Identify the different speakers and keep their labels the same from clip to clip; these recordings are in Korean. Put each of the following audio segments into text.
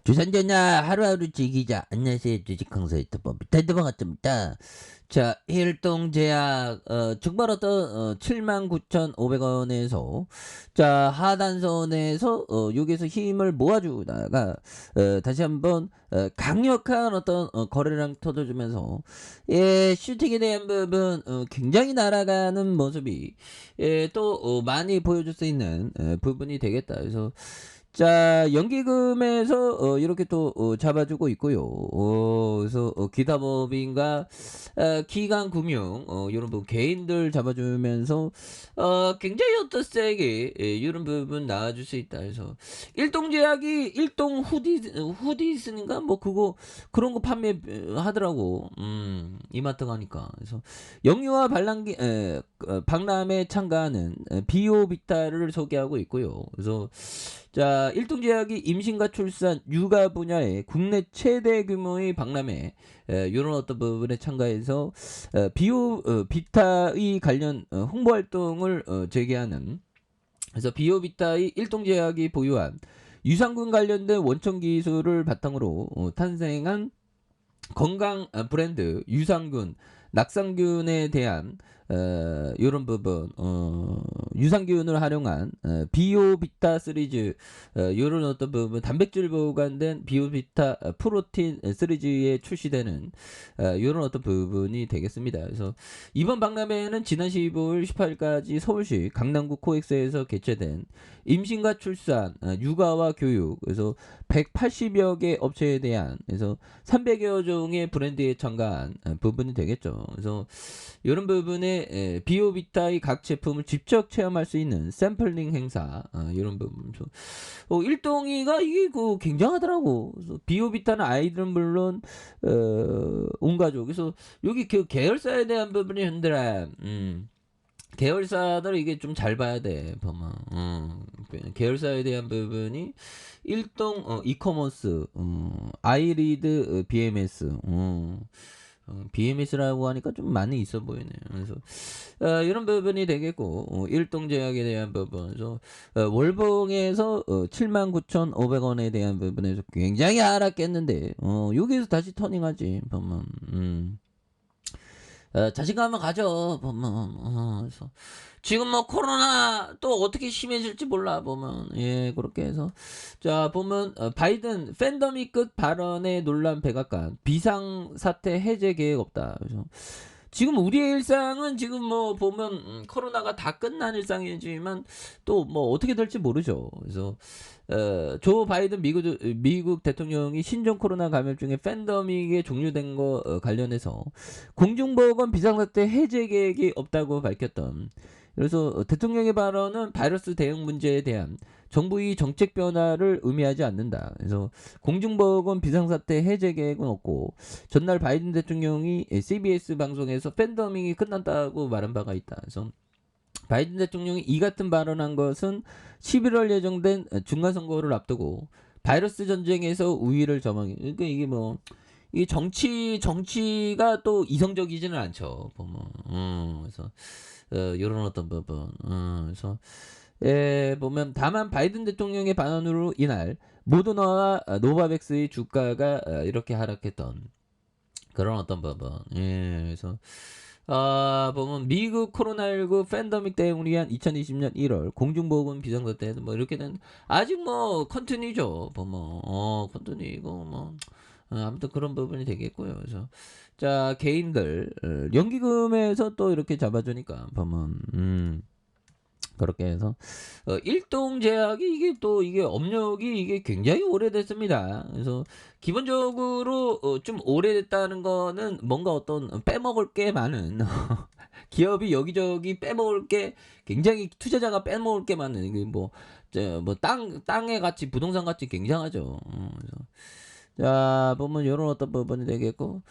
Speaker 1: 주산전야 하루하루 즐기자. 안녕하세요. 주식강사 유튜버 비타이드 반갑습니다. 자, 일동제약 증발했던 79,500원에서 자 하단선에서 여기서 힘을 모아주다가 다시 한번 강력한 어떤 거래량 터져주면서 슈팅에 대한 부분 굉장히 날아가는 모습이 또 많이 보여줄 수 있는 부분이 되겠다. 그래서 자, 연기금에서 이렇게 또 잡아주고 있고요. 그래서 기타법인과 기관금융 이런 부분 개인들 잡아주면서 굉장히 어떤 세게 이런 부분 나와줄 수 있다. 그래서 일동제약이 일동 후디슨인가 뭐 그거 그런 거 판매하더라고. 이마트 가니까. 그래서 영유아 박람회 참가하는 비오비타를 소개하고 있고요. 그래서 자, 일동제약이 임신과 출산, 육아 분야의 국내 최대 규모의 박람회 이런 어떤 부분에 참가해서 비타의 관련 홍보 활동을 재개하는 그래서 비오비타의 일동제약이 보유한 유산균 관련된 원천 기술을 바탕으로 탄생한 건강 브랜드 유산균, 낙상균에 대한 이런 부분 유산균을 활용한 비오비타 시리즈 이런 어떤 부분 단백질 보관된 비오비타 프로틴 시리즈에 출시되는 이런 어떤 부분이 되겠습니다. 그래서 이번 박람회는 지난 15일 18일까지 서울시 강남구 코엑스에서 개최된 임신과 출산, 육아와 교육 그래서 180여 개 업체에 대한 그래서 300여 종의 브랜드에 참가한 부분이 되겠죠. 그래서 이런 부분에 비오비타의 각 제품을 직접 체험할 수 있는 샘플링 행사 이런 부분 일동이가 이게 굉장하더라고. 그래서 비오비타는 아이들은 물론 온 가족 그래서 여기 그 계열사에 대한 부분이 흔들어. 계열사들 이게 좀 잘 봐야 돼. 보면 계열사에 대한 부분이 일동 이커머스 아이리드 BMS BMS라고 하니까 좀 많이 있어 보이네요. 그래서 이런 부분이 되겠고 일동제약에 대한 부분 그래서 월봉에서 79,500원에 대한 부분에서 굉장히 하락했는데 여기서 다시 터닝하지 보면 자신감을 가져 보면 그래서 지금 뭐 코로나 또 어떻게 심해질지 몰라 보면 그렇게 해서 자 보면 바이든 팬더믹 발언에 논란 백악관 비상사태 해제 계획 없다. 그래서 지금 우리의 일상은 지금 뭐 보면 코로나가 다 끝난 일상이지만 또 뭐 어떻게 될지 모르죠. 그래서 조 바이든 미국 대통령이 신종 코로나 감염증의 팬데믹에 종료된 거 관련해서 공중보건 비상사태 해제 계획이 없다고 밝혔던 그래서 대통령의 발언은 바이러스 대응 문제에 대한 정부의 정책 변화를 의미하지 않는다. 그래서 공중보건 비상사태 해제 계획은 없고 전날 바이든 대통령이 CBS 방송에서 팬데믹이 끝났다고 말한 바가 있다. 그래서 바이든 대통령이 이 같은 발언한 것은 11월 예정된 중간선거를 앞두고 바이러스 전쟁에서 우위를 점하기. 그러니까 이게 뭐 이 정치가 또 이성적이지는 않죠. 보면 그래서 이런 어떤 부분. 그래서 보면 다만 바이든 대통령의 발언으로 이날 모더나와 노바백스의 주가가 이렇게 하락했던 그런 어떤 부분. 그래서 보면 미국 코로나19 팬데믹 대응을 위한 2020년 1월 공중보건 비상사태에서 뭐 이렇게 된 아직 뭐 컨티뉴죠. 보면 컨티뉴이고 뭐 아무튼 그런 부분이 되겠고요. 그래서 자 개인들 연기금에서 또 이렇게 잡아주니까 보면 그렇게 해서 일동제약이 이게 또 이게 업력이 이게 굉장히 오래됐습니다. 그래서 기본적으로 좀 오래됐다는 거는 뭔가 어떤 빼먹을 게 많은 기업이 여기저기 빼먹을 게 굉장히 투자자가 빼먹을 게 많은 이게 뭐 땅의 가치 부동산 가치 굉장하죠. 그래서 자 보면 이런 어떤 부분이 되겠고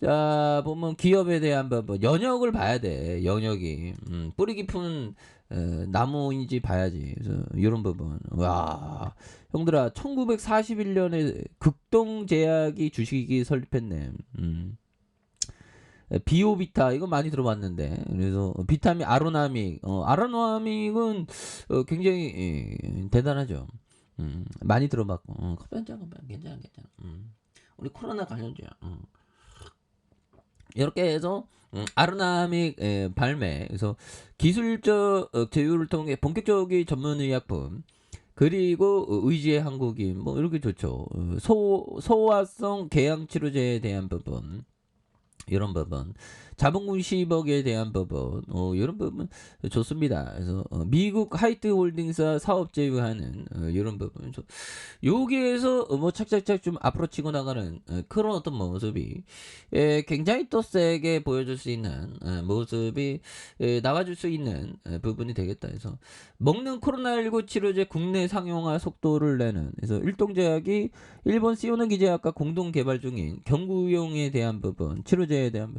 Speaker 1: 자 보면 기업에 대한 부분 연역을 봐야 돼. 연역이 뿌리 깊은 나무인지 봐야지. 그래서 이런 부분 와 형들아 1941년에 극동제약이 주식이 설립했네. 비오비타 이거 많이 들어봤는데 그래서 비타민 아로나믹 아로나믹은 굉장히 대단하죠. 많이 들어봤고. 커피 한잔 괜찮아, 괜찮아. 우리 코로나 관련주야. 이렇게 해서 아로나믹 발매, 그래서 기술적 제휴를 통해 본격적인 전문의약품, 그리고 의지의 한국인 뭐 이렇게 좋죠. 소화성 궤양 치료제에 대한 부분, 이런 부분, 자본금 10억에 대한 부분, 이런 부분 좋습니다. 그래서 미국 하이트 홀딩사 사업 제휴하는 이런 부분, 여기에서 뭐 착착착 좀 앞으로 치고 나가는 그런 어떤 모습이 굉장히 또 세게 보여줄 수 있는 모습이 나와줄 수 있는 부분이 되겠다 해서, 먹는 코로나19 치료제 국내 상용화 속도를 내는, 그래서 일동제약이 일본 시오노 기제약과 공동 개발 중인 경구용에 대한 부분, 치료제에 대한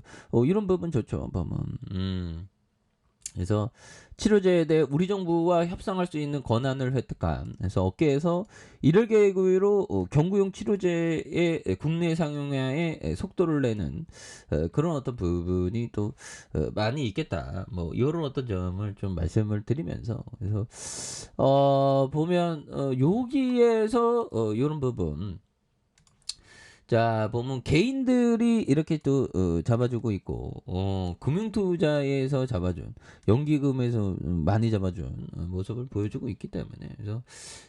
Speaker 1: 이런 부분 좋죠. 보면 그래서 치료제에 대해 우리 정부와 협상할 수 있는 권한을 획득한, 그래서 업계에서 이를 계기로 경구용 치료제의 국내 상용화에 속도를 내는 그런 어떤 부분이 또 많이 있겠다. 뭐 이런 어떤 점을 좀 말씀을 드리면서, 그래서 보면 여기에서 이런 부분, 자, 보면 개인들이 이렇게 또 잡아주고 있고, 금융투자에서 잡아준, 연기금에서 많이 잡아준 모습을 보여주고 있기 때문에, 그래서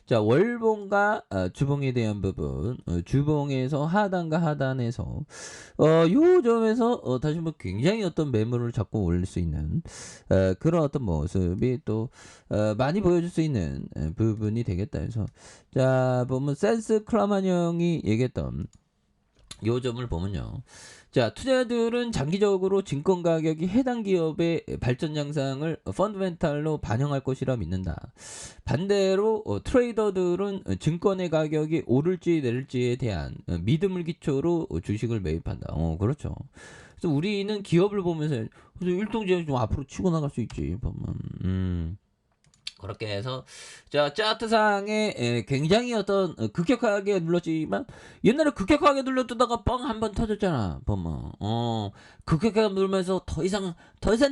Speaker 1: 자, 월봉과 주봉에 대한 부분, 주봉에서 하단과 하단에서 요 점에서 다시 한번 굉장히 어떤 매물을 잡고 올릴 수 있는 그런 어떤 모습이 또 많이 보여줄 수 있는 부분이 되겠다 해서, 자, 보면 센스 클라만 형이 얘기했던 요 점을 보면요. 자, 투자들은 장기적으로 증권 가격이 해당 기업의 발전 양상을 펀드멘탈로 반영할 것이라 믿는다. 반대로 트레이더들은 증권의 가격이 오를지 내릴지에 대한 믿음을 기초로 주식을 매입한다. 그렇죠. 그래서 우리는 기업을 보면서 그래서 일동제약 좀 앞으로 치고 나갈 수 있지. 보면. 그렇게 해서 자, 차트상에 굉장히 어떤 급격하게 눌렀지만, 옛날에 급격하게 눌렀다가 뻥 한번 터졌잖아. 보면 급격하게 누르면서 더 이상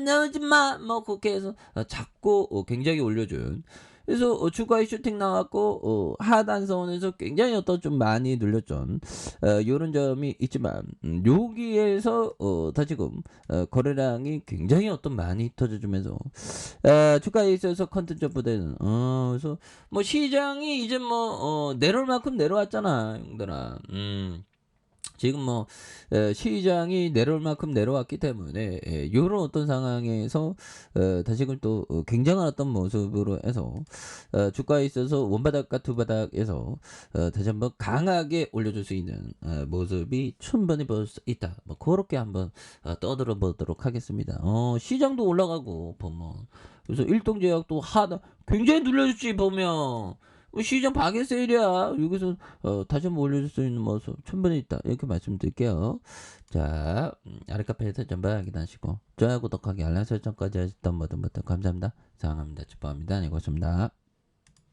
Speaker 1: 나오지 마, 뭐 그렇게 해서 자꾸 굉장히 올려준, 그래서 추가의 슈팅 나왔고 하단선에서 굉장히 어떤 좀 많이 눌렸던 요런 점이 있지만, 여기에서 다지금 거래량이 굉장히 어떤 많이 터져주면서 주가에 있어서 컨텐츠 업보다는 그래서 뭐 시장이 이제 뭐 내려올 만큼 내려왔잖아, 형들아. 지금 뭐 시장이 내려올 만큼 내려왔기 때문에 요런 어떤 상황에서 다시금 또 굉장한 어떤 모습으로 해서 주가에 있어서 원바닥과 두바닥에서 다시 한번 강하게 올려줄 수 있는 모습이 충분히 볼 수 있다. 뭐 그렇게 한번 떠들어 보도록 하겠습니다. 시장도 올라가고 보면, 그래서 일동제약도 하다 굉장히 눌려줬지 보면. 시장 박애 세일이야. 여기서 다시 한번 올려줄 수 있는 모습 충분히 있다. 이렇게 말씀드릴게요. 자, 아래 카페에서 전부 확인하시고 좋아요, 구독하기, 알람 설정까지 하셨던 모든 분들 감사합니다. 사랑합니다. 축복합니다. 안녕히 계십니다.